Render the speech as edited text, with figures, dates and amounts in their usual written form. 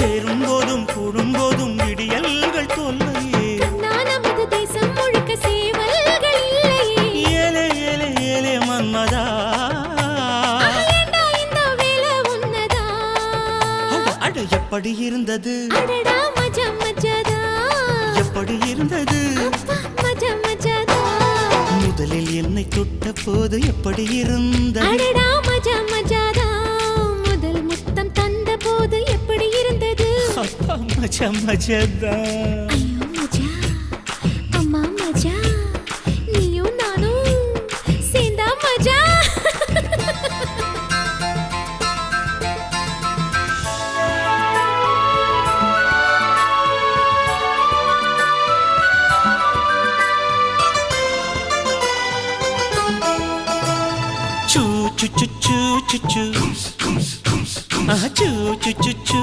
சேரும் போதும் கூடும்போதும் விடியல்கள் தொல்லையே நமது தேசம் முழுக்க சேவல்கள் இல்லையே ஏலே ஏலே ஏலே மன்மதா ஏண்டா இந்த வேலை உன்னதா அட எப்படி இருந்தது அடடா மஜா மஜாதா எப்படி இருந்தது மஜா மஜாதா முதலில் என்னை தொட்ட போது எப்படி இருந்தது அடடா மஜா மஜாதா முதல் முத்தம் தந்த போது எப்படி இருந்தது அப்பா மஜா மஜாதா ஐயோ மஜா அம்மா மஜா நீயும் நானும் சேர்ந்தா மஜா Choo choo choo choo choo choo. Ah choo choo choo choo.